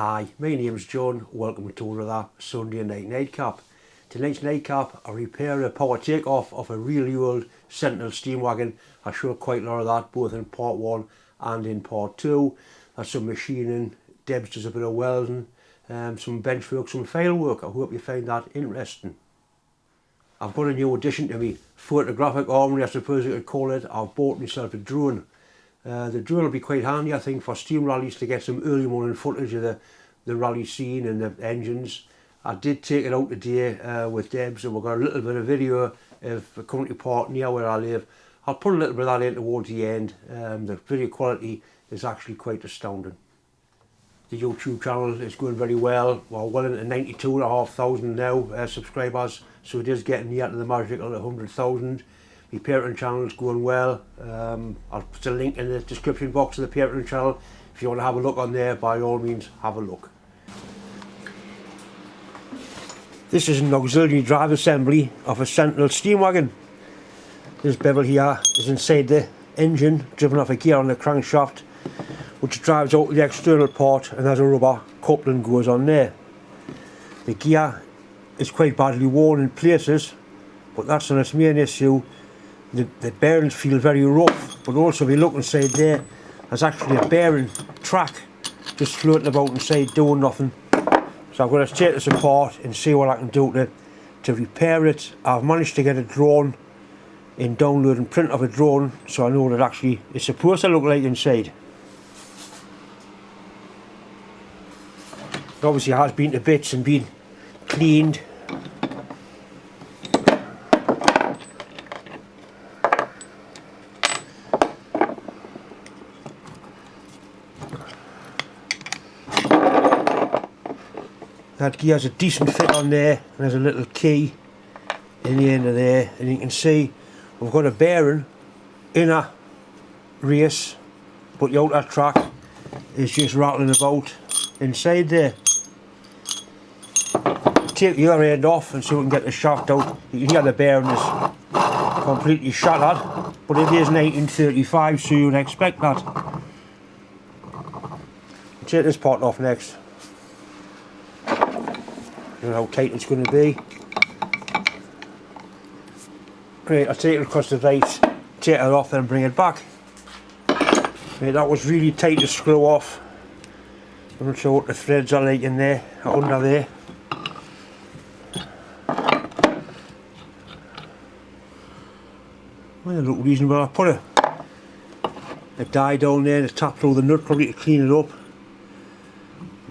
Hi, my name's John. Welcome to another Sunday night nightcap. Tonight's nightcap, I repair a power takeoff of a really old Sentinel steam wagon. I showed quite a lot of that both in part 1 and in part 2. That's some machining, Debs does a bit of welding, some bench work, some file work. I hope you find that interesting. I've got a new addition to me photographic armoury, I suppose you could call it. I've bought myself a drone. The drone will be quite handy, I think, for steam rallies to get some early morning footage of the rally scene and the engines. I did take it out today with Debs, and we've got a little bit of video of a country park near where I live. I'll put a little bit of that in towards the end. The video quality is actually quite astounding. The YouTube channel is going very well. We're well into 92,500 now subscribers, so it is getting near to the magical 100,000. My Patreon channel is going well. I'll put a link in the description box of the Patreon channel. If you want to have a look on there, by all means, have a look. This is an auxiliary drive assembly of a Sentinel steam wagon. This bevel here is inside the engine, driven off a gear on the crankshaft, which drives out the external part, and there's a rubber coupling goes on there. The gear is quite badly worn in places, but that's not its main issue. The bearings feel very rough, but also if you look inside there, there's actually a bearing track just floating about inside doing nothing. So I'm going to take this apart and see what I can do to repair it. I've managed to get a drone and download and print of a drone, so I know what it actually is supposed to look like inside. It obviously has been to bits and been cleaned. That gear has a decent fit on there, and there's a little key in the end of there, and you can see we've got a bearing in a race, but the outer track is just rattling about inside there. Take the other end off and so we can get the shaft out. You can hear the bearing is completely shattered, but it is 1935, so you'd expect that. Take this part off next. I don't know how tight it's going to be. Right, I'll take it across the vise, take it off, then bring it back. Right, that was really tight to screw off. I'm not sure what the threads are like in there, under there. Well, they look reasonable. I put a dye down there to tap through the nut probably to clean it up.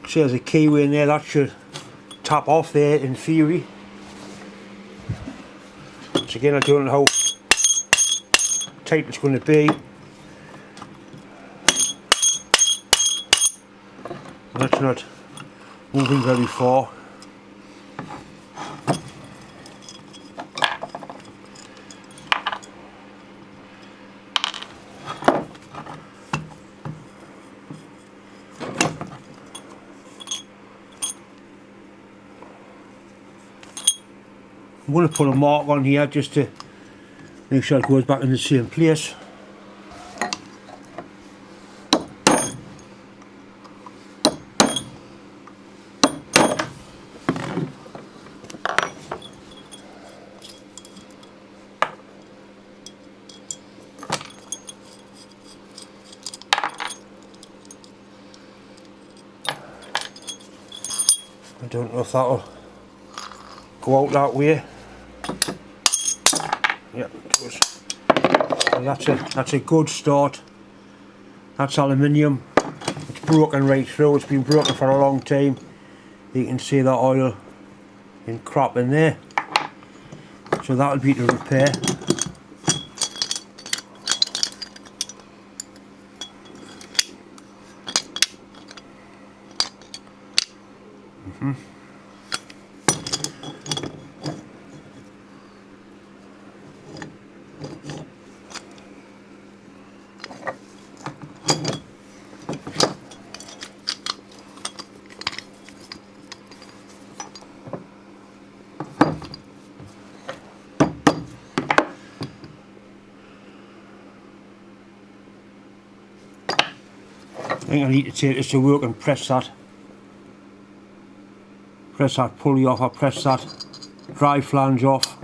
See, there's a keyway in there, that should tap off there in theory. So again, I don't know how tight it's going to be. That's not moving very far. I'm going to put a mark on here just to make sure it goes back in the same place. I don't know if that'll go out that way. Yep, it does. Well, that's a good start. That's aluminium. It's broken right through. It's been broken for a long time. You can see the oil and crap in there. So that'll be to repair. I think I need to take this to work and press that Press that pulley off, I press that drive flange off.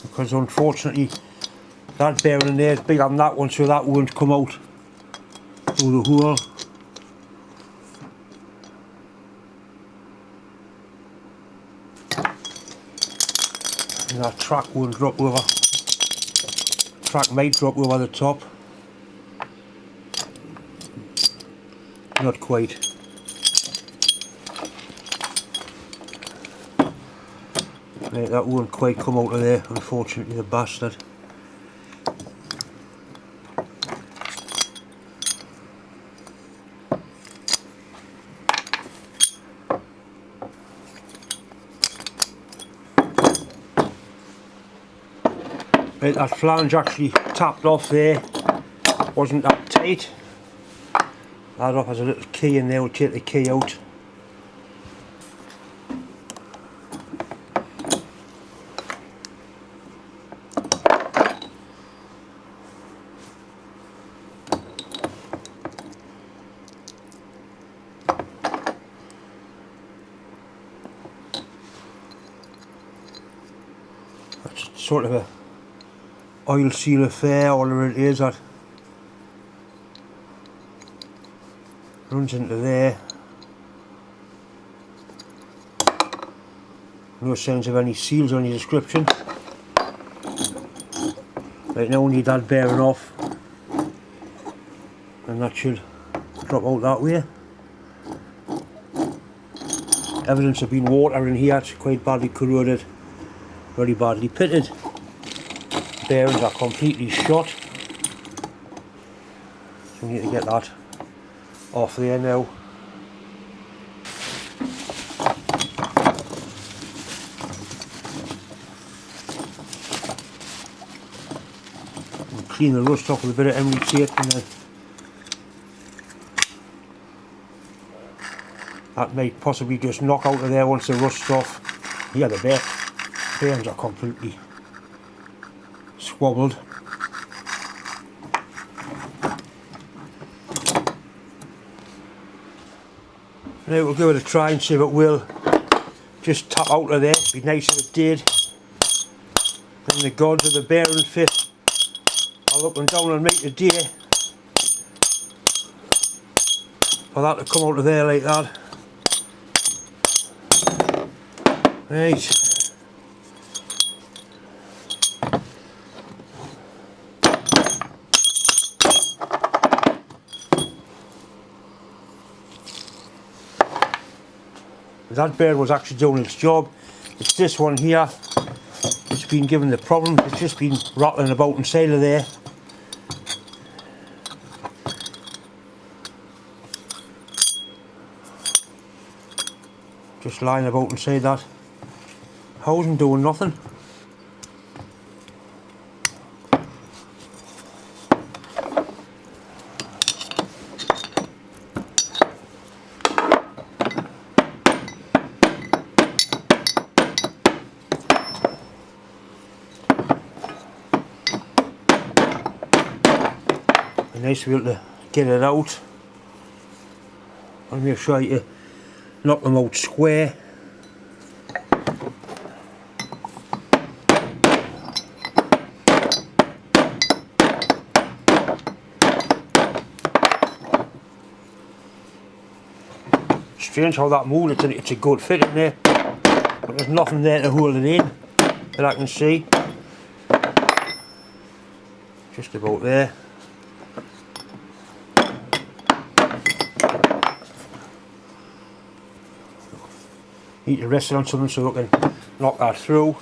Because unfortunately that bearing there is bigger than that one, so that won't come out through the hole. And that track won't drop over. Track might drop over the top. Not quite. Right, that won't quite come out of there, unfortunately, the bastard. Right, that flange actually tapped off there, wasn't that tight. That off has a little key in there, we'll take the key out. That's sort of a oil seal affair, or it is, that runs into there. No signs of any seals or any description. Right, now we need that bearing off, and that should drop out that way. Evidence of being water in here, it's quite badly corroded, very badly pitted. Bearings are completely shot, so we need to get that off there now. And clean the rust off with a bit of emery tape, and then that might possibly just knock out of there once the rust's off. Yeah, the bearings are completely squabbled. Now we'll give it a try and see if it will just tap out of there. It'd be nice if it did. And the gods of the bearing fit are looking down on me today for that to come out of there like that. Right. That bearing was actually doing its job. It's this one here, it's been given the problem. It's just been rattling about inside of there. Just lying about inside that housing, doing nothing. Nice to be able to get it out. I'll make sure you knock them out square. Strange how that moved. It's a good fit in there, but there's nothing there to hold it in that I can see. Just about there. Need to rest it on something so we can knock that through.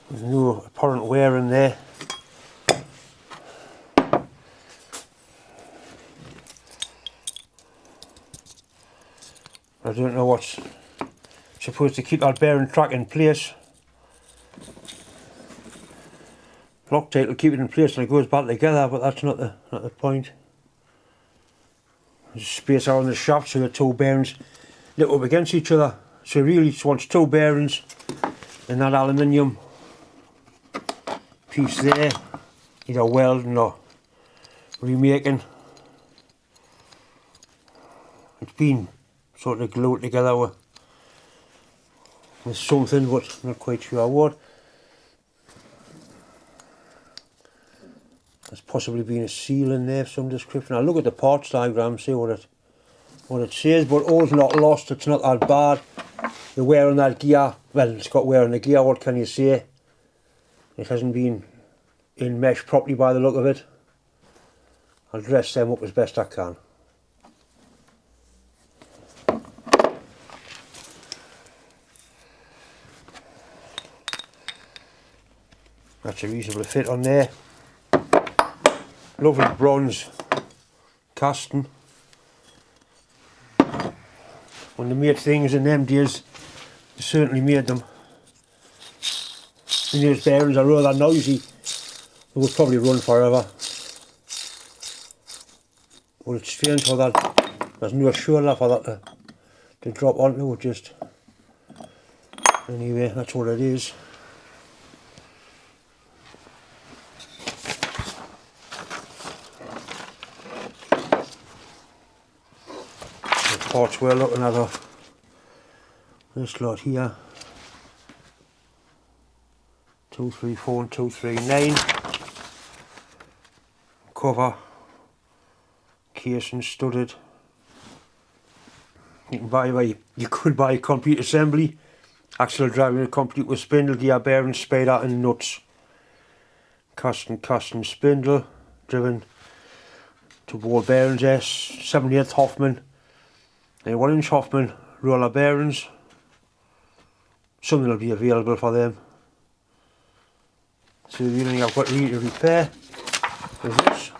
There's no apparent wear in there. I don't know what's supposed to keep that bearing track in place. Loctite will keep it in place and it goes back together, but that's not the point. There's space around the shaft so the two bearings lit up against each other. So really just wants two bearings in that aluminium piece there, either welding or remaking. It's been sort of glued together with something, but not quite sure what. There's possibly been a seal in there of some description. I'll look at the parts diagram, see what it says, but all's not lost, it's not that bad. The wear on that gear, well, it's got wear on the gear, what can you say? It hasn't been enmeshed properly by the look of it. I'll dress them up as best I can. That's a reasonable fit on there. Lovely bronze casting. When they made things in them days, they certainly made them. And those bearings are rather noisy. They would probably run forever. But it's strange how that there's no shoulder for that to drop onto it. Just anyway, that's what it is. Parts we're looking at are this lot here, 234 and 239, cover, casing studded. You could buy a complete assembly, axle driving complete with spindle, gear bearings, spider and nuts, casting spindle, driven to ball bearings, 7/8 Hoffman. 1-inch Hoffman roller bearings. Something will be available for them. So the only thing I've got really to repair is this.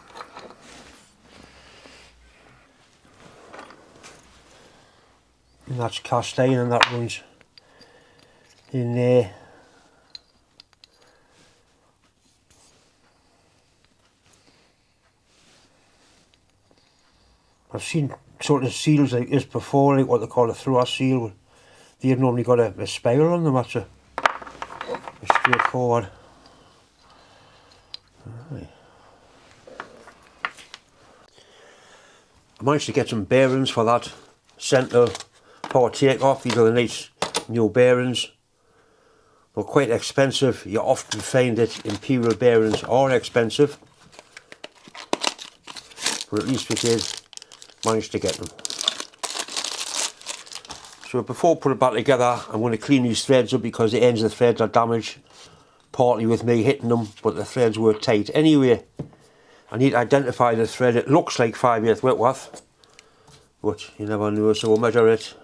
And that's cast iron and that runs in there. I've seen sort of seals like this before, like what they call a thrower seal. They've normally got a spiral on them. That's a straightforward. Right. I managed to get some bearings for that centre power takeoff. These are the nice new bearings. They're quite expensive. You often find that Imperial bearings are expensive, but at least we did manage to get them. So before I put it back together, I'm going to clean these threads up because the ends of the threads are damaged, partly with me hitting them, but the threads were tight. Anyway, I need to identify the thread. It looks like 5/8 Whitworth, but you never know, so we'll measure it.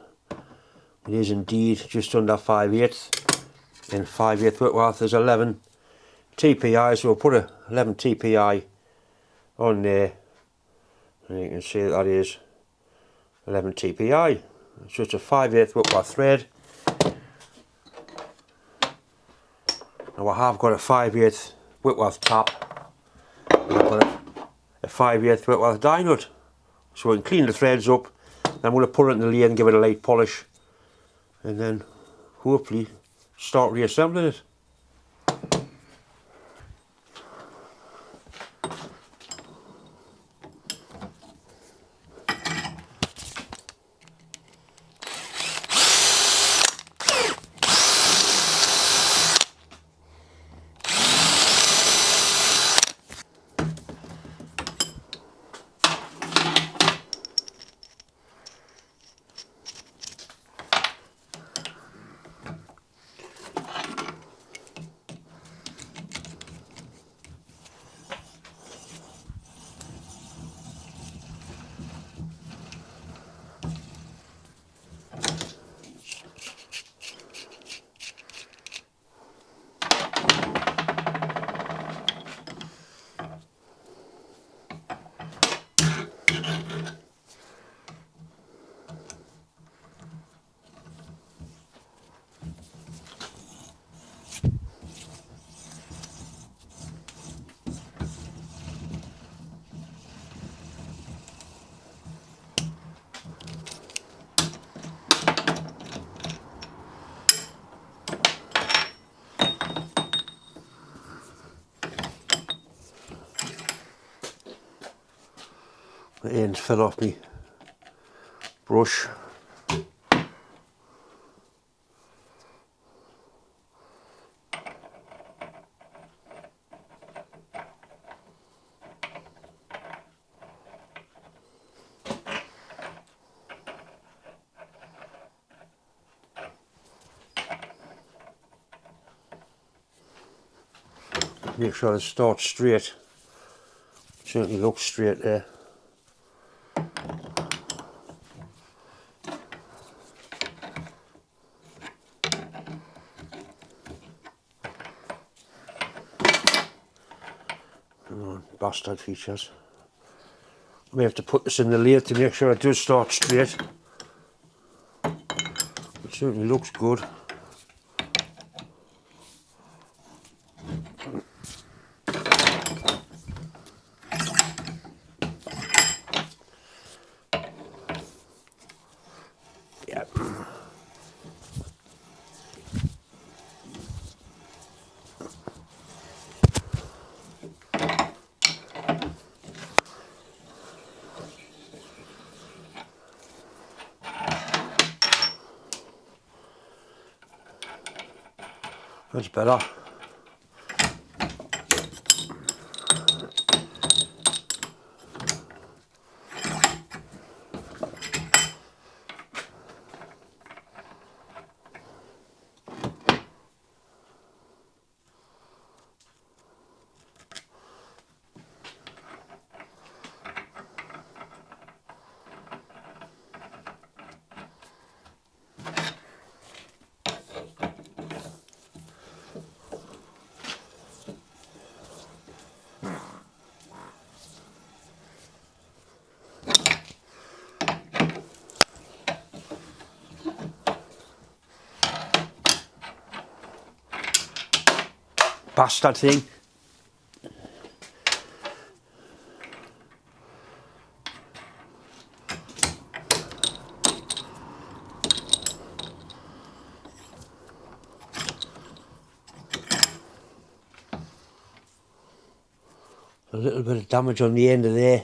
It is indeed just under 5/8, and 5/8 Whitworth is 11 TPI, so we'll put a 11 TPI on there. And you can see that is 11 TPI. So it's a 5/8 Whitworth thread. Now I have got a 5/8 Whitworth tap. And I've got a 5/8 Whitworth die nut. So I can clean the threads up. Then I'm going to put it in the lathe and give it a light polish. And then hopefully start reassembling it. the ends fell off me brush. Make sure it starts straight. Certainly looks straight there. Come on, bastard features. I may have to put this in the lathe to make sure it does start straight. It certainly looks good. Yeah. That's better. Bastard thing. A little bit of damage on the end of there.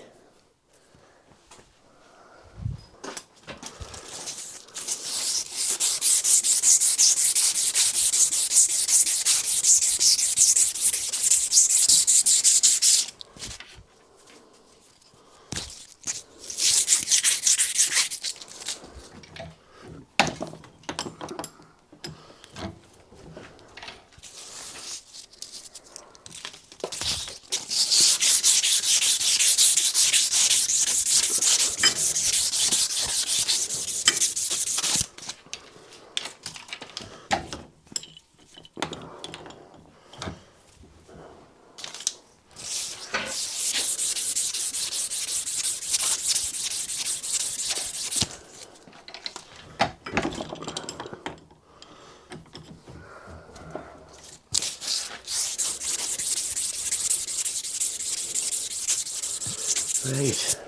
Right.